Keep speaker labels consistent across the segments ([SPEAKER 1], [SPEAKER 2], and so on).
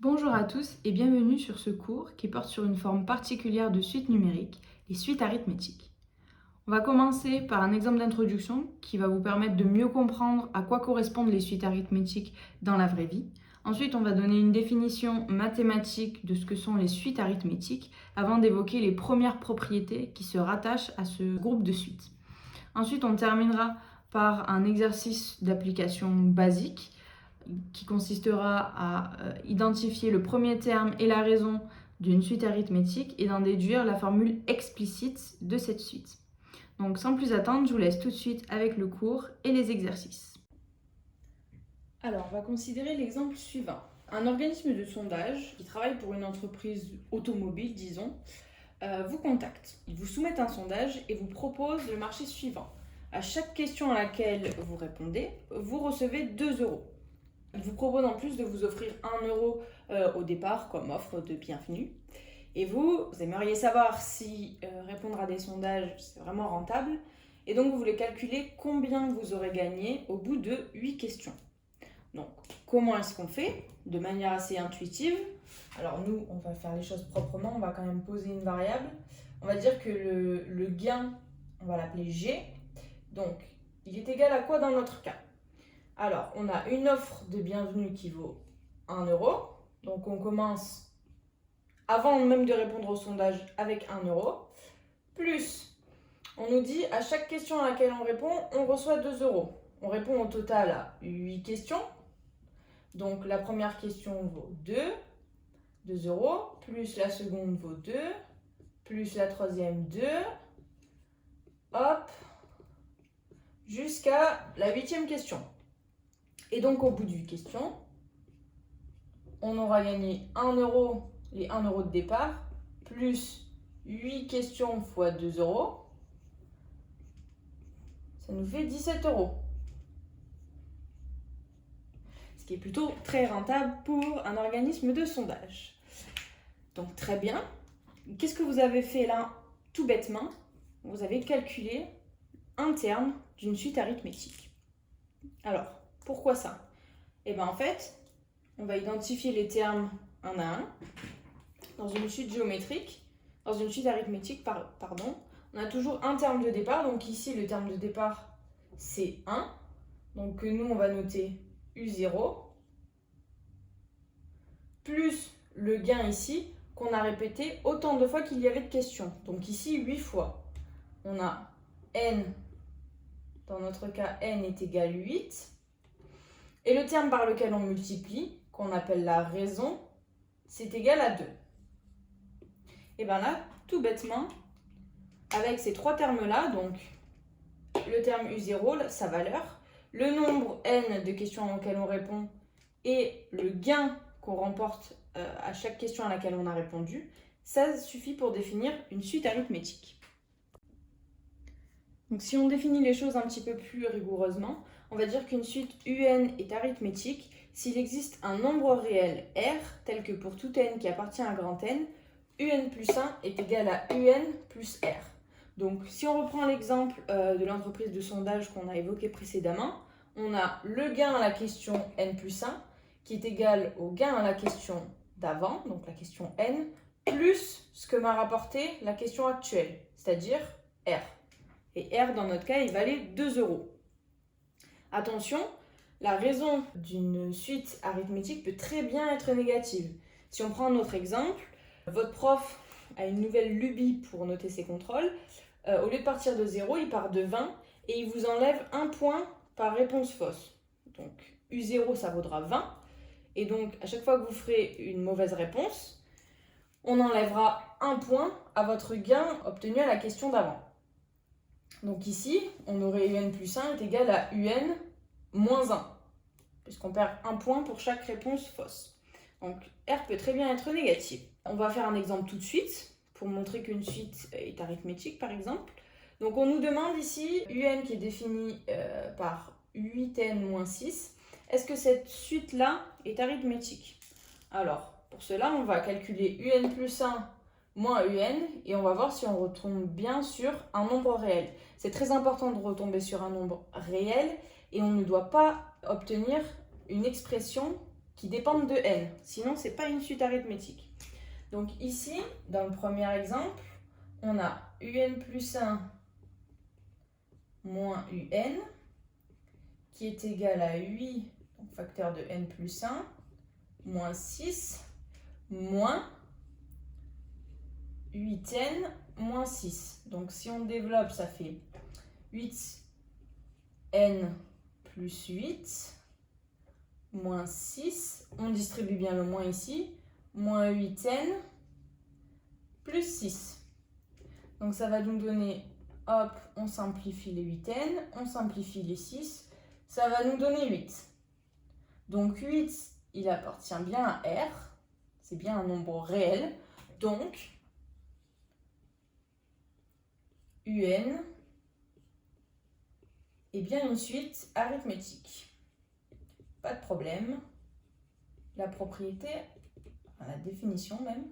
[SPEAKER 1] Bonjour à tous et bienvenue sur ce cours qui porte sur une forme particulière de suite numérique, les suites arithmétiques. On va commencer par un exemple d'introduction qui va vous permettre de mieux comprendre à quoi correspondent les suites arithmétiques dans la vraie vie. Ensuite, on va donner une définition mathématique de ce que sont les suites arithmétiques avant d'évoquer les premières propriétés qui se rattachent à ce groupe de suites. Ensuite, on terminera par un exercice d'application basique qui consistera à identifier le premier terme et la raison d'une suite arithmétique et d'en déduire la formule explicite de cette suite. Donc sans plus attendre, je vous laisse tout de suite avec le cours et les exercices. Alors, on va considérer l'exemple suivant. Un organisme de sondage qui travaille pour une entreprise automobile, disons, vous contacte. Il vous soumet un sondage et vous propose le marché suivant. À chaque question à laquelle vous répondez, vous recevez 2 euros. Il vous propose en plus de vous offrir 1 euro au départ comme offre de bienvenue. Et vous aimeriez savoir si répondre à des sondages c'est vraiment rentable. Et donc vous voulez calculer combien vous aurez gagné au bout de 8 questions. Donc comment est-ce qu'on fait? De manière assez intuitive. Alors nous, on va faire les choses proprement, on va quand même poser une variable. On va dire que le gain, on va l'appeler G. Donc il est égal à quoi dans notre cas? Alors, on a une offre de bienvenue qui vaut 1 euro. Donc, on commence avant même de répondre au sondage avec 1 euro. Plus, on nous dit à chaque question à laquelle on répond, on reçoit 2 euros. On répond au total à 8 questions. Donc, la première question vaut 2 euros. Plus la seconde vaut 2. Plus la troisième 2. Hop. Jusqu'à la 8e question. Et donc, au bout de 8 questions, on aura gagné 1 euro, les 1 euro de départ, plus 8 questions fois 2 euros. Ça nous fait 17 euros. Ce qui est plutôt très rentable pour un organisme de sondage. Donc, très bien. Qu'est-ce que vous avez fait là, tout bêtement? Vous avez calculé un terme d'une suite arithmétique. Alors, pourquoi ça? Et bien en fait, on va identifier les termes un à un dans une suite géométrique, dans une suite arithmétique, pardon. On a toujours un terme de départ, donc ici le terme de départ c'est 1, donc nous on va noter U0, plus le gain ici qu'on a répété autant de fois qu'il y avait de questions, donc ici 8 fois. On a n, dans notre cas n est égal à 8. Et le terme par lequel on multiplie, qu'on appelle la raison, c'est égal à 2. Et bien là, tout bêtement, avec ces trois termes-là, donc le terme U0, sa valeur, le nombre n de questions auxquelles on répond et le gain qu'on remporte à chaque question à laquelle on a répondu, ça suffit pour définir une suite arithmétique. Donc si on définit les choses un petit peu plus rigoureusement, on va dire qu'une suite UN est arithmétique s'il existe un nombre réel R, tel que pour tout n qui appartient à grand N, UN plus 1 est égal à UN plus R. Donc si on reprend l'exemple de l'entreprise de sondage qu'on a évoqué précédemment, on a le gain à la question N plus 1 qui est égal au gain à la question d'avant, donc la question N, plus ce que m'a rapporté la question actuelle, c'est-à-dire R. Et R, dans notre cas, il valait 2 euros. Attention, la raison d'une suite arithmétique peut très bien être négative. Si on prend un autre exemple, votre prof a une nouvelle lubie pour noter ses contrôles. Au lieu de partir de 0, il part de 20 et il vous enlève 1 point par réponse fausse. Donc U0, ça vaudra 20. Et donc, à chaque fois que vous ferez une mauvaise réponse, on enlèvera 1 point à votre gain obtenu à la question d'avant. Donc ici, on aurait UN plus 1 est égal à UN moins 1, puisqu'on perd 1 point pour chaque réponse fausse. Donc R peut très bien être négatif. On va faire un exemple tout de suite, pour montrer qu'une suite est arithmétique par exemple. Donc on nous demande ici, UN qui est défini par 8n moins 6, est-ce que cette suite-là est arithmétique? Alors, pour cela, on va calculer UN plus 1 moins UN, et on va voir si on retombe bien sur un nombre réel. C'est très important de retomber sur un nombre réel, et on ne doit pas obtenir une expression qui dépendent de n. Sinon, ce n'est pas une suite arithmétique. Donc ici, dans le premier exemple, on a un plus 1 moins un qui est égal à 8, donc facteur de n plus 1, moins 6, moins 8n moins 6. Donc si on développe, ça fait 8n plus 8 moins 6. On distribue bien le moins ici. Moins 8n plus 6. Donc ça va nous donner, hop, on simplifie les 8n, on simplifie les 6. Ça va nous donner 8. Donc 8, il appartient bien à R. C'est bien un nombre réel. Donc, UN est bien une suite arithmétique. Pas de problème. La propriété, la définition même,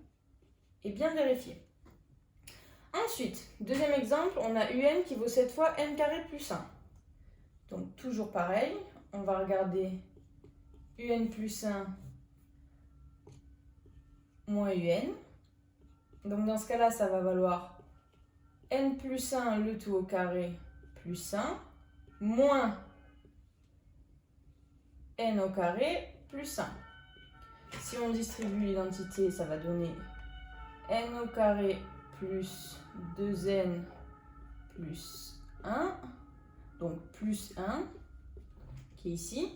[SPEAKER 1] est bien vérifiée. Ensuite, deuxième exemple, on a UN qui vaut cette fois n carré plus 1. Donc toujours pareil, on va regarder UN plus 1 moins UN. Donc dans ce cas-là, ça va valoir n plus 1 le tout au carré plus 1 moins n au carré plus 1. Si on distribue l'identité, ça va donner n au carré plus 2n plus 1, donc plus 1, qui est ici,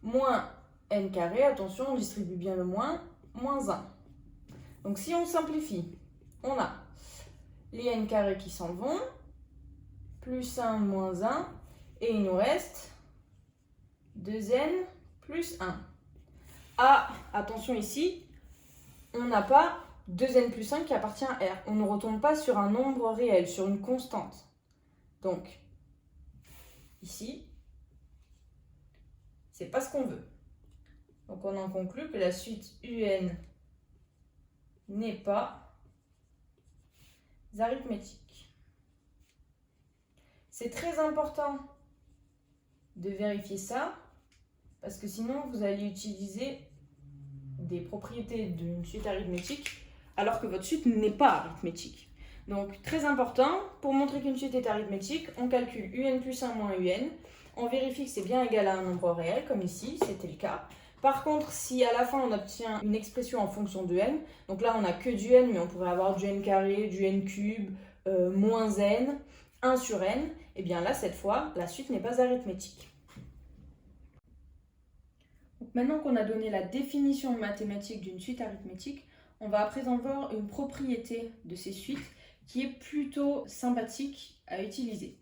[SPEAKER 1] moins n carré, attention, on distribue bien le moins, moins 1. Donc si on simplifie, on a les n carrés qui s'en vont, plus 1 moins 1, et il nous reste 2n plus 1. Ah, attention ici, on n'a pas 2n plus 1 qui appartient à R. On ne retombe pas sur un nombre réel, sur une constante. Donc, ici, c'est pas ce qu'on veut. Donc on en conclut que la suite UN n'est pas arithmétique. C'est très important de vérifier ça, parce que sinon vous allez utiliser des propriétés d'une suite arithmétique alors que votre suite n'est pas arithmétique. Donc très important, pour montrer qu'une suite est arithmétique, on calcule un plus 1 moins un, on vérifie que c'est bien égal à un nombre réel, comme ici, c'était le cas. Par contre, si à la fin on obtient une expression en fonction de n, donc là on n'a que du n, mais on pourrait avoir du n carré, du n cube, moins n, 1 sur n, et bien là cette fois, la suite n'est pas arithmétique. Donc maintenant qu'on a donné la définition mathématique d'une suite arithmétique, on va à présent voir une propriété de ces suites qui est plutôt sympathique à utiliser.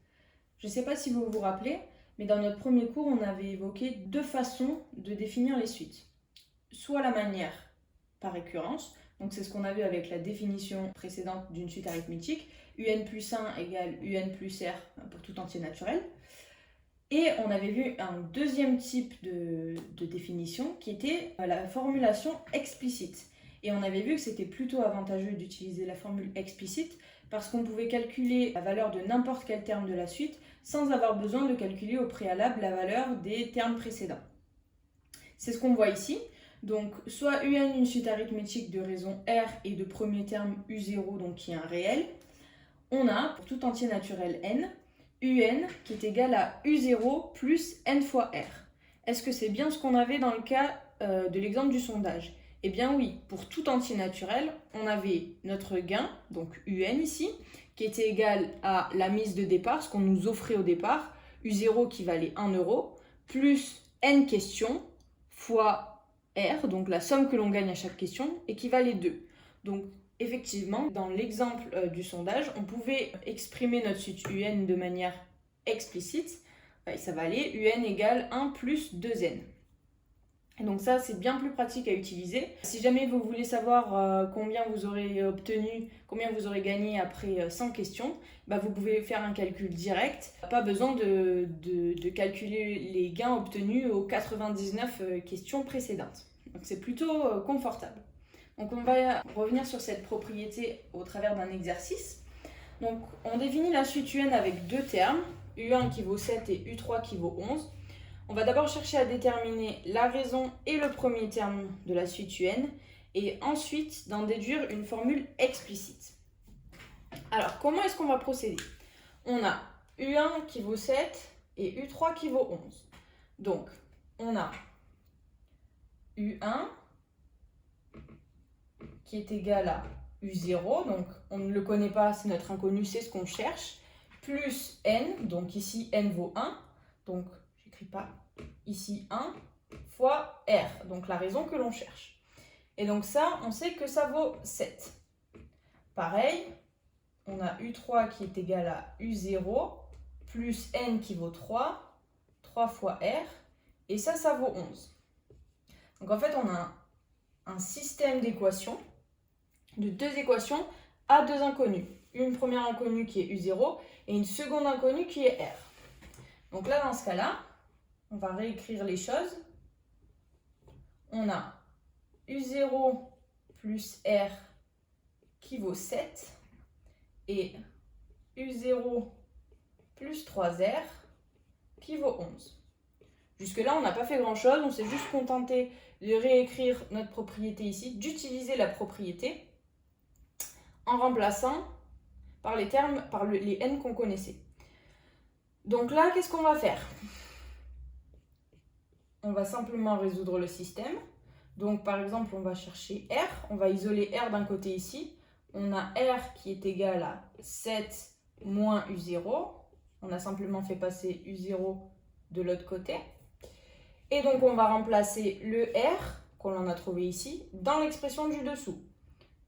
[SPEAKER 1] Je ne sais pas si vous vous rappelez, mais dans notre premier cours, on avait évoqué deux façons de définir les suites. Soit la manière par récurrence, donc c'est ce qu'on a vu avec la définition précédente d'une suite arithmétique, un plus 1 égale un plus r pour tout entier naturel. Et on avait vu un deuxième type de définition qui était la formulation explicite. Et on avait vu que c'était plutôt avantageux d'utiliser la formule explicite parce qu'on pouvait calculer la valeur de n'importe quel terme de la suite sans avoir besoin de calculer au préalable la valeur des termes précédents. C'est ce qu'on voit ici. Donc, soit UN, une suite arithmétique de raison R et de premier terme U0, donc qui est un réel. On a, pour tout entier naturel n, UN qui est égal à U0 plus n fois R. Est-ce que c'est bien ce qu'on avait dans le cas de l'exemple du sondage ? Eh bien oui, pour tout entier naturel, on avait notre gain, donc UN ici, qui était égal à la mise de départ, ce qu'on nous offrait au départ, U0 qui valait 1 euro, plus n questions fois R, donc la somme que l'on gagne à chaque question, équivalait 2. Donc effectivement, dans l'exemple du sondage, on pouvait exprimer notre suite UN de manière explicite, et ça valait UN égale 1 plus 2n. Et donc ça, c'est bien plus pratique à utiliser. Si jamais vous voulez savoir combien vous aurez obtenu, combien vous aurez gagné après 100 questions, vous pouvez faire un calcul direct. Pas besoin de calculer les gains obtenus aux 99 questions précédentes. Donc c'est plutôt confortable. Donc on va revenir sur cette propriété au travers d'un exercice. Donc on définit la suite UN avec deux termes, U1 qui vaut 7 et U3 qui vaut 11. On va d'abord chercher à déterminer la raison et le premier terme de la suite UN et ensuite d'en déduire une formule explicite. Alors, comment est-ce qu'on va procéder? On a U1 qui vaut 7 et U3 qui vaut 11. Donc, on a U1 qui est égal à U0, donc on ne le connaît pas, c'est notre inconnu, c'est ce qu'on cherche, plus N, donc ici N vaut 1, donc j'écris pas ici 1, fois R, donc la raison que l'on cherche. Et donc ça, on sait que ça vaut 7. Pareil, on a U3 qui est égal à U0, plus N qui vaut 3, 3 fois R, et ça vaut 11. Donc en fait, on a un système d'équations, de deux équations à deux inconnus. Une première inconnue qui est U0 et une seconde inconnue qui est R. Donc là, dans ce cas-là, on va réécrire les choses. On a U0 plus R qui vaut 7 et U0 plus 3R qui vaut 11. Jusque-là, on n'a pas fait grand-chose, on s'est juste contenté de réécrire notre propriété ici, d'utiliser la propriété en remplaçant par les termes, par les n qu'on connaissait. Donc là, qu'est-ce qu'on va faire? On va simplement résoudre le système. Donc par exemple, on va chercher R, on va isoler R d'un côté ici. On a R qui est égal à 7 moins U0. On a simplement fait passer U0 de l'autre côté. Et donc on va remplacer le R, qu'on en a trouvé ici, dans l'expression du dessous.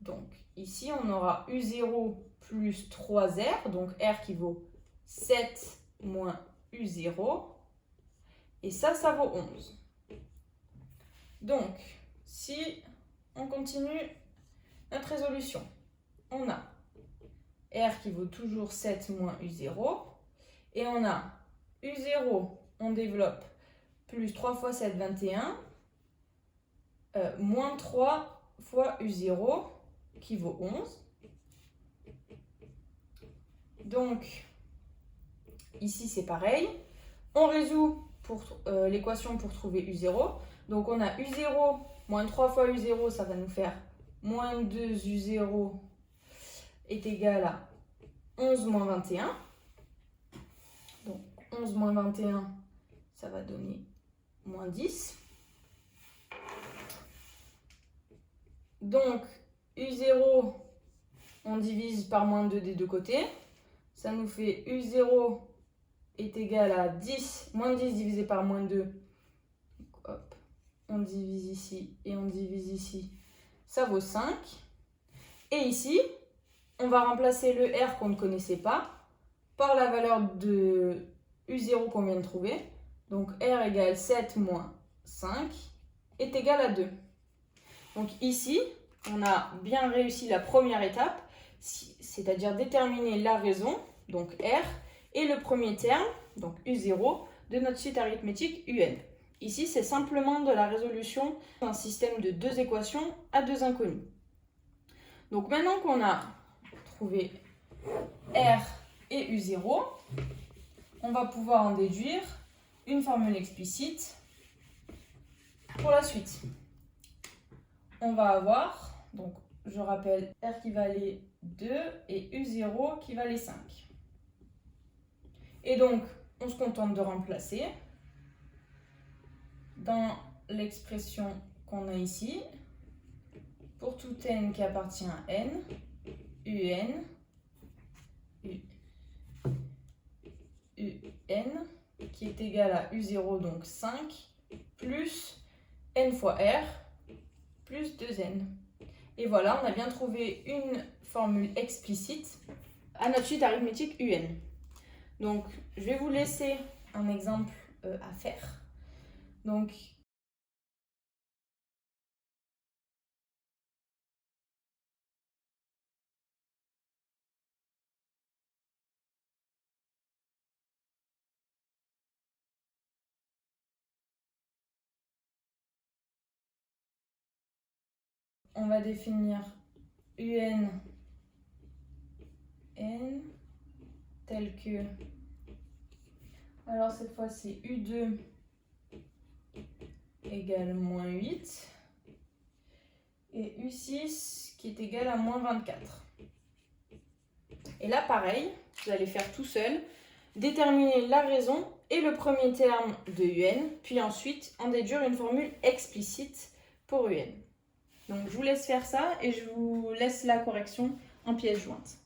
[SPEAKER 1] Donc ici, on aura U0 plus 3R, donc R qui vaut 7 moins U0. Et ça vaut 11. Donc, si on continue notre résolution, on a R qui vaut toujours 7 moins U0. Et on a U0, on développe, plus 3 fois 7, 21, moins 3 fois U0, qui vaut 11. Donc, ici, c'est pareil. On résout l'équation pour trouver U0. Donc, on a U0 moins 3 fois U0, ça va nous faire moins 2 U0 est égal à 11 moins 21. Donc, 11 moins 21, ça va donner moins 10. Donc, U0, on divise par moins 2 des deux côtés. Ça nous fait U0 est égal à 10, moins 10 divisé par moins 2. Donc, hop, on divise ici et on divise ici. Ça vaut 5. Et ici, on va remplacer le R qu'on ne connaissait pas par la valeur de U0 qu'on vient de trouver. Donc R égale 7 moins 5 est égal à 2. Donc ici, on a bien réussi la première étape, c'est-à-dire déterminer la raison, donc R, et le premier terme, donc U0, de notre suite arithmétique UN. Ici, c'est simplement de la résolution d'un système de deux équations à deux inconnus. Donc maintenant qu'on a trouvé R et U0, on va pouvoir en déduire une formule explicite pour la suite. On va avoir, donc je rappelle, R qui valait 2 et U0 qui valait 5. Et donc, on se contente de remplacer dans l'expression qu'on a ici, pour tout n qui appartient à n, un, un qui est égal à u0, donc 5, plus n fois r, plus 2n. Et voilà, on a bien trouvé une formule explicite à notre suite arithmétique un. Donc, je vais vous laisser un exemple à faire. Donc, on va définir un n tel que, alors cette fois c'est u2 égale moins 8. Et U6 qui est égal à moins 24. Et là, pareil, vous allez faire tout seul, déterminer la raison et le premier terme de UN, puis ensuite en déduire une formule explicite pour UN. Donc je vous laisse faire ça et je vous laisse la correction en pièces jointes.